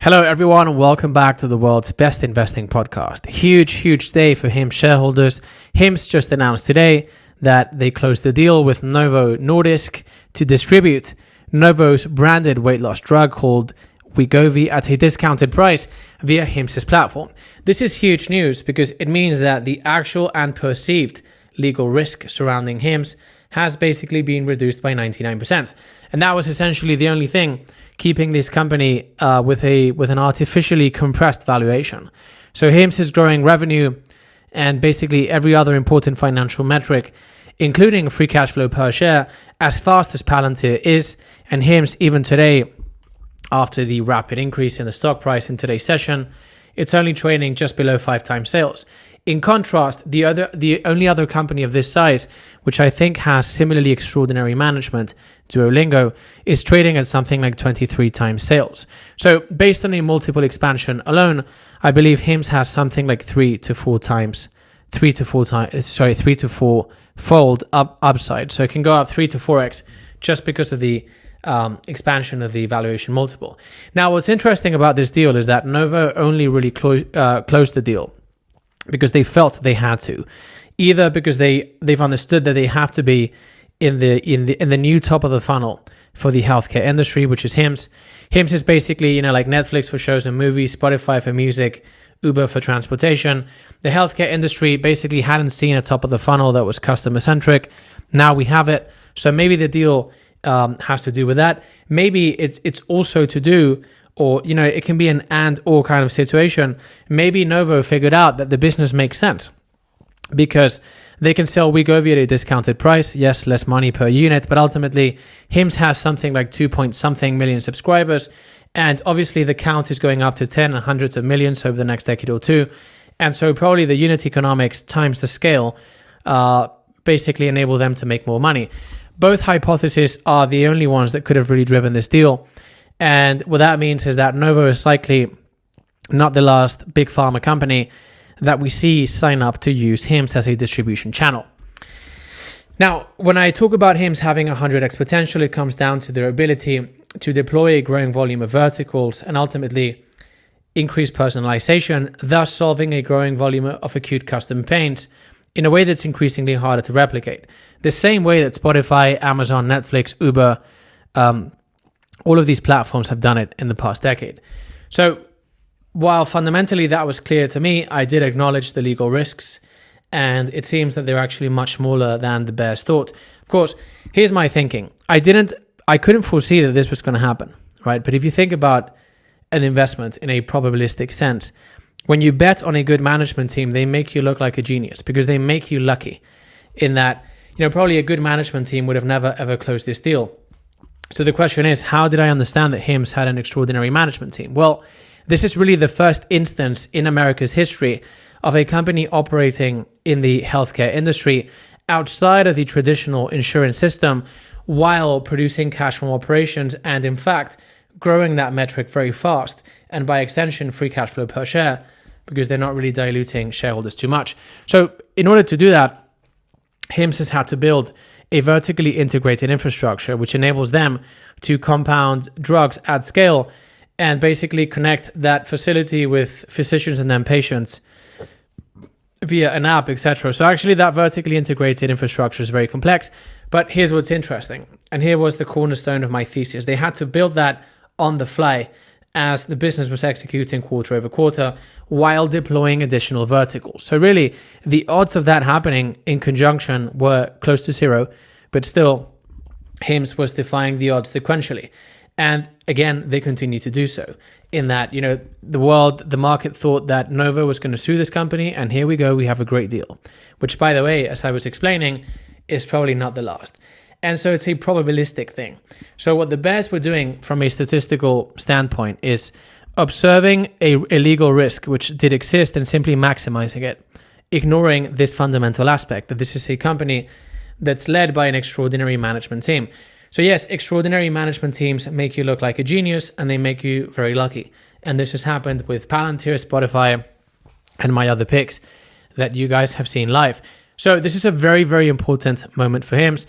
Hello everyone, and welcome back to the world's best investing podcast. Huge day for Hims shareholders. Hims just announced today that they closed the deal with Novo Nordisk to distribute Novo's branded weight loss drug called Wegovy at a discounted price via Hims' platform. This is huge news because it means that the actual and perceived legal risk surrounding Hims has basically been reduced by 99%. And that was essentially the only thing keeping this company with an artificially compressed valuation. So Hims is growing revenue and basically every other important financial metric, including free cash flow per share, as fast as Palantir is. And Hims, even today, after the rapid increase in the stock price in today's session, it's only trading just below 5 times sales. In contrast, the only other company of this size, which I think has similarly extraordinary management, Duolingo, is trading at something like 23 times sales. So based on a multiple expansion alone, I believe Hims has something like 3 to 4 fold upside. So it can go up 3 to 4x just because of the expansion of the valuation multiple. Now, what's interesting about this deal is that Novo only really closed the deal because they felt they had to, either because they've understood that they have to be in the new top of the funnel for the healthcare industry, which is Hims. Hims is basically, like Netflix for shows and movies, Spotify for music, Uber for transportation. The healthcare industry basically hadn't seen a top of the funnel that was customer centric. Now we have it. So maybe the deal has to do with that. Maybe it's also to do, or it can be an and or kind of situation. Maybe Novo figured out that the business makes sense because they can sell Wegovy at a discounted price. Yes, less money per unit, but ultimately Hims has something like 2-point-something million subscribers, and obviously the count is going up to 10 and hundreds of millions over the next decade or two. And so probably the unit economics times the scale basically enable them to make more money. Both hypotheses are the only ones that could have really driven this deal. And what that means is that Novo is likely not the last big pharma company that we see sign up to use Hims as a distribution channel. Now, when I talk about Hims having 100x potential, it comes down to their ability to deploy a growing volume of verticals and ultimately increase personalization, thus solving a growing volume of acute custom pains in a way that's increasingly harder to replicate. The same way that Spotify, Amazon, Netflix, Uber, all of these platforms have done it in the past decade. So while fundamentally that was clear to me, I did acknowledge the legal risks, and it seems that they're actually much smaller than the bears thought. Of course, here's my thinking. I couldn't foresee that this was going to happen, right? But if you think about an investment in a probabilistic sense, when you bet on a good management team, they make you look like a genius because they make you lucky in that, probably a good management team would have never ever closed this deal. So the question is, how did I understand that Hims had an extraordinary management team? Well, this is really the first instance in America's history of a company operating in the healthcare industry outside of the traditional insurance system while producing cash from operations and, in fact, growing that metric very fast and, by extension, free cash flow per share because they're not really diluting shareholders too much. So in order to do that, Hims has had to build a vertically integrated infrastructure which enables them to compound drugs at scale and basically connect that facility with physicians and then patients via an app, etc. So actually that vertically integrated infrastructure is very complex. But here's what's interesting. And here was the cornerstone of my thesis. They had to build that on the fly as the business was executing quarter over quarter while deploying additional verticals. So really, the odds of that happening in conjunction were close to zero, but still, Hims was defying the odds sequentially. And again, they continue to do so in that, the market thought that Novo was going to sue this company, and here we go, we have a great deal, which, by the way, as I was explaining, is probably not the last. And so it's a probabilistic thing. So what the bears were doing from a statistical standpoint is observing a legal risk which did exist and simply maximizing it, ignoring this fundamental aspect that this is a company that's led by an extraordinary management team. So yes, extraordinary management teams make you look like a genius and they make you very lucky. And this has happened with Palantir, Spotify, and my other picks that you guys have seen live. So this is a very, very important moment for Hims.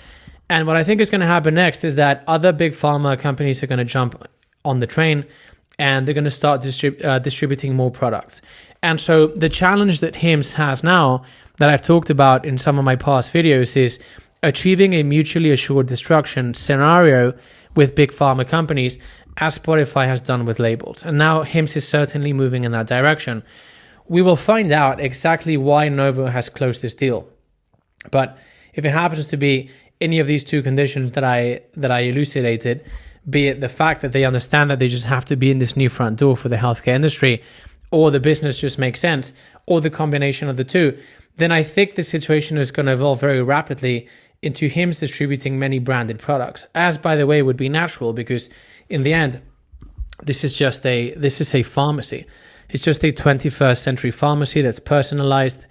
And what I think is going to happen next is that other big pharma companies are going to jump on the train and they're going to start distributing more products. And so the challenge that Hims has now, that I've talked about in some of my past videos, is achieving a mutually assured destruction scenario with big pharma companies, as Spotify has done with labels. And now Hims is certainly moving in that direction. We will find out exactly why Novo has closed this deal. But if it happens to be any of these two conditions that I elucidated, be it the fact that they understand that they just have to be in this new front door for the healthcare industry, or the business just makes sense, or the combination of the two, then I think the situation is going to evolve very rapidly into Hims distributing many branded products, as by the way would be natural, because in the end, this is a pharmacy. It's just a 21st century pharmacy that's personalized,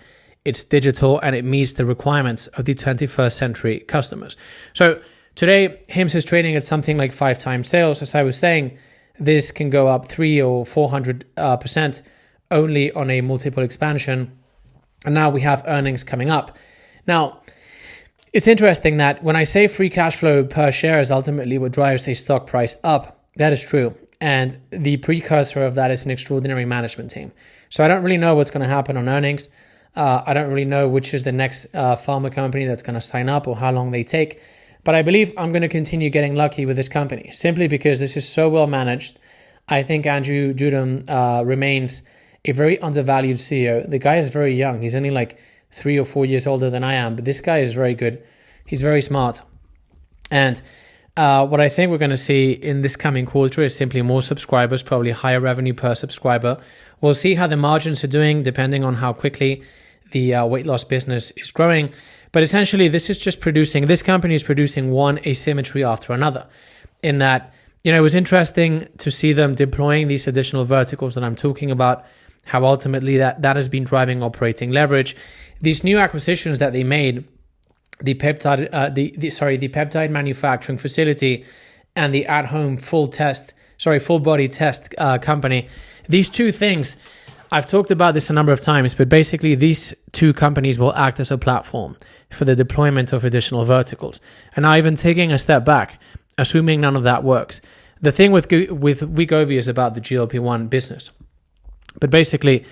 it's digital, and it meets the requirements of the 21st century customers. So today, Hims is trading at something like 5 times sales. As I was saying, this can go up 300 or 400% only on a multiple expansion. And now we have earnings coming up. Now, it's interesting that when I say free cash flow per share is ultimately what drives a stock price up, that is true. And the precursor of that is an extraordinary management team. So I don't really know what's going to happen on earnings. I don't really know which is the next pharma company that's going to sign up or how long they take. But I believe I'm going to continue getting lucky with this company simply because this is so well managed. I think Andrew Dudum remains a very undervalued CEO. The guy is very young. He's only like 3 or 4 years older than I am. But this guy is very good. He's very smart. And what I think we're going to see in this coming quarter is simply more subscribers, probably higher revenue per subscriber. We'll see how the margins are doing depending on how quickly the weight loss business is growing. But essentially, this company is producing one asymmetry after another. In that, it was interesting to see them deploying these additional verticals that I'm talking about, how ultimately that has been driving operating leverage. These new acquisitions that they made, the peptide manufacturing facility and the at-home full body test company. These two things, I've talked about this a number of times, but basically these two companies will act as a platform for the deployment of additional verticals. And now even taking a step back, assuming none of that works, the thing with Wegovy is about the GLP-1 business. But basically,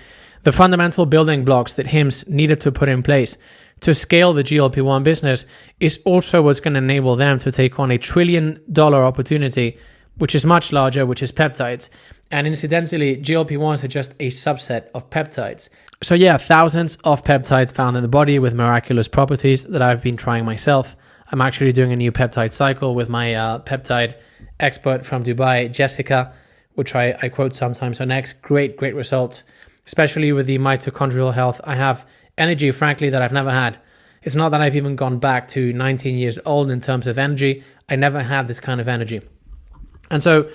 the fundamental building blocks that Hims needed to put in place to scale the GLP-1 business is also what's going to enable them to take on $1 trillion opportunity, which is much larger, which is peptides. And incidentally, GLP-1s are just a subset of peptides. So yeah, thousands of peptides found in the body with miraculous properties that I've been trying myself. I'm actually doing a new peptide cycle with my peptide expert from Dubai, Jessica, which I quote sometimes on X. Great results, especially with the mitochondrial health. I have energy, frankly, that I've never had. It's not that I've even gone back to 19 years old in terms of energy. I never had this kind of energy. And so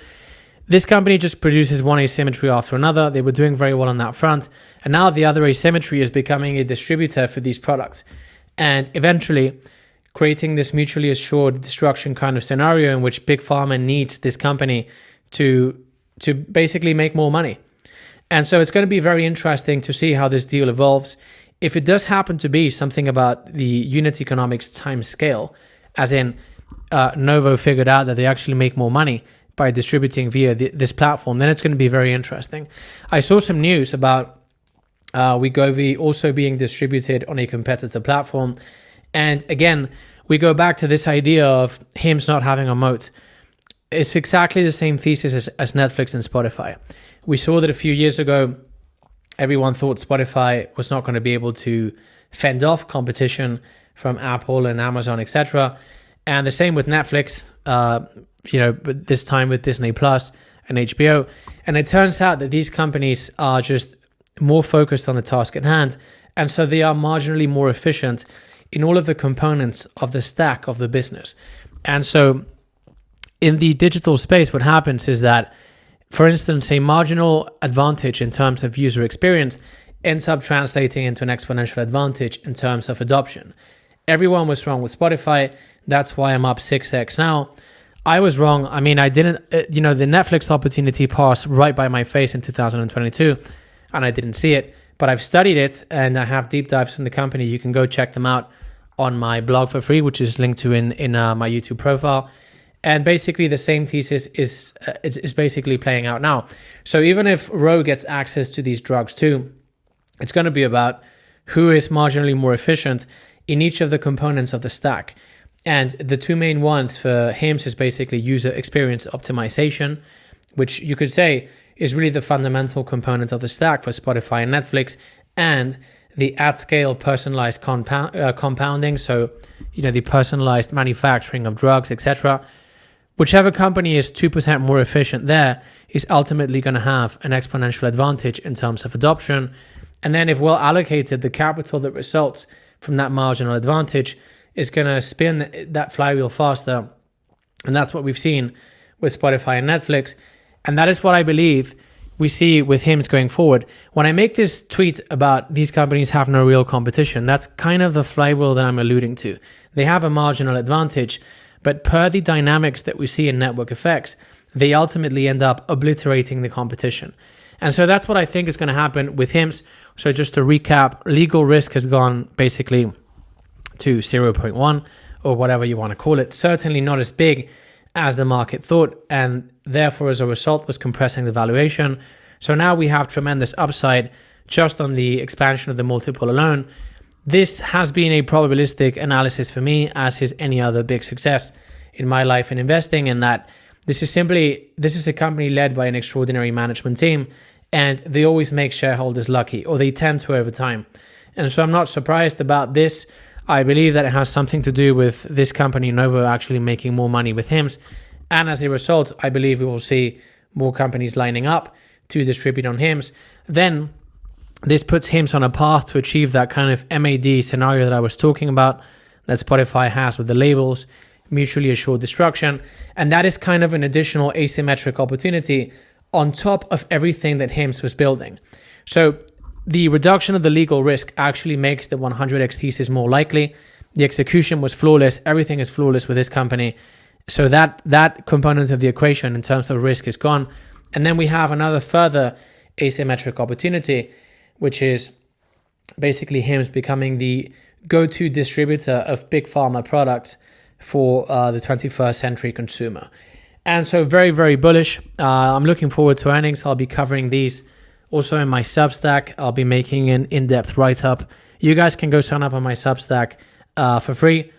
this company just produces one asymmetry after another. They were doing very well on that front. And now the other asymmetry is becoming a distributor for these products. And eventually creating this mutually assured destruction kind of scenario in which Big Pharma needs this company to basically make more money. And so it's going to be very interesting to see how this deal evolves. If it does happen to be something about the unit economics time scale, as in Novo figured out that they actually make more money by distributing via this platform, then it's going to be very interesting. I saw some news about Wegovy also being distributed on a competitor platform. And again, we go back to this idea of Hims not having a moat. It's exactly the same thesis as Netflix and Spotify. We saw that a few years ago, everyone thought Spotify was not going to be able to fend off competition from Apple and Amazon, etc. And the same with Netflix, but this time with Disney Plus and HBO. And it turns out that these companies are just more focused on the task at hand. And so they are marginally more efficient in all of the components of the stack of the business. And so in the digital space, what happens is that, for instance, a marginal advantage in terms of user experience ends up translating into an exponential advantage in terms of adoption. Everyone was wrong with Spotify. That's why I'm up 6x now. I was wrong. I mean, I didn't, the Netflix opportunity passed right by my face in 2022 and I didn't see it, but I've studied it and I have deep dives in the company. You can go check them out on my blog for free, which is linked to in my YouTube profile. And basically the same thesis is basically playing out now. So even if Ro gets access to these drugs too, it's going to be about who is marginally more efficient in each of the components of the stack. And the two main ones for Hims is basically user experience optimization, which you could say is really the fundamental component of the stack for Spotify and Netflix, and the at-scale personalized compounding, so the personalized manufacturing of drugs, etc. Whichever company is 2% more efficient there is ultimately going to have an exponential advantage in terms of adoption. And then if well allocated, the capital that results from that marginal advantage is going to spin that flywheel faster. And that's what we've seen with Spotify and Netflix. And that is what I believe we see with Hims going forward. When I make this tweet about these companies have no real competition, that's kind of the flywheel that I'm alluding to. They have a marginal advantage, but per the dynamics that we see in network effects, they ultimately end up obliterating the competition. And so that's what I think is going to happen with Hims. So just to recap, legal risk has gone basically to 0.1 or whatever you want to call it. Certainly not as big as the market thought, and therefore as a result was compressing the valuation. So now we have tremendous upside just on the expansion of the multiple alone. This has been a probabilistic analysis for me, as is any other big success in my life in investing, in that this is a company led by an extraordinary management team, and they always make shareholders lucky, or they tend to over time. And so I'm not surprised about this. I believe that it has something to do with this company, Novo, actually making more money with Hims. And as a result, I believe we will see more companies lining up to distribute on Hims. Then this puts Hims on a path to achieve that kind of MAD scenario that I was talking about, that Spotify has with the labels, mutually assured destruction. And that is kind of an additional asymmetric opportunity on top of everything that Hims was building. So the reduction of the legal risk actually makes the 100x thesis more likely. The execution was flawless. Everything is flawless with this company. So that component of the equation in terms of risk is gone. And then we have another further asymmetric opportunity, which is basically Hims becoming the go-to distributor of Big Pharma products for the 21st century consumer. And so very, very bullish. I'm looking forward to earnings. I'll be covering these also in my Substack. I'll be making an in-depth write-up. You guys can go sign up on my Substack for free.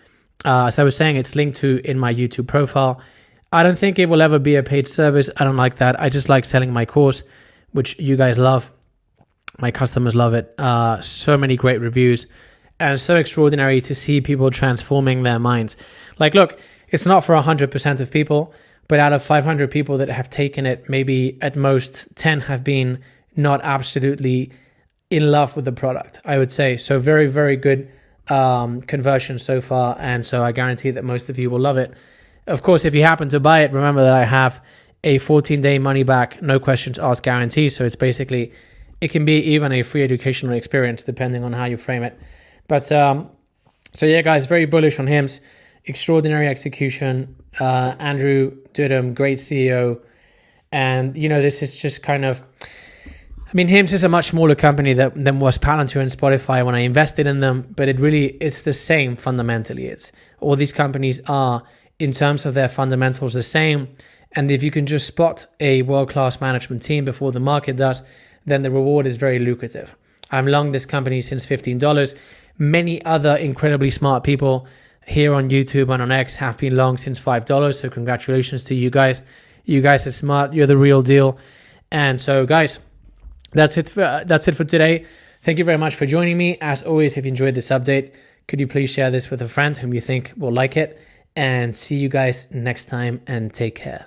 As I was saying, it's linked to in my YouTube profile. I don't think it will ever be a paid service. I don't like that. I just like selling my course, which you guys love. My customers love it. So many great reviews. And so extraordinary to see people transforming their minds. Like, look, it's not for 100% of people, but out of 500 people that have taken it, maybe at most 10 have been not absolutely in love with the product, I would say. So very, very good conversion so far. And so I guarantee that most of you will love it. Of course, if you happen to buy it, remember that I have a 14-day money back, no questions asked guarantee. So it's basically, it can be even a free educational experience depending on how you frame it. But so yeah, guys, very bullish on Hims. Extraordinary execution. Andrew Dudum, great CEO. And, this is just kind of, Hims is a much smaller company than was Palantir and Spotify when I invested in them, but it's the same fundamentally. It's all these companies are, in terms of their fundamentals, the same. And if you can just spot a world-class management team before the market does, then the reward is very lucrative. I'm long this company since $15. Many other incredibly smart people here on YouTube and on X have been long since $5. So congratulations to you guys. You guys are smart. You're the real deal. And so, guys, that's it for today. Thank you very much for joining me. As always, if you enjoyed this update, could you please share this with a friend whom you think will like it? And see you guys next time, and take care.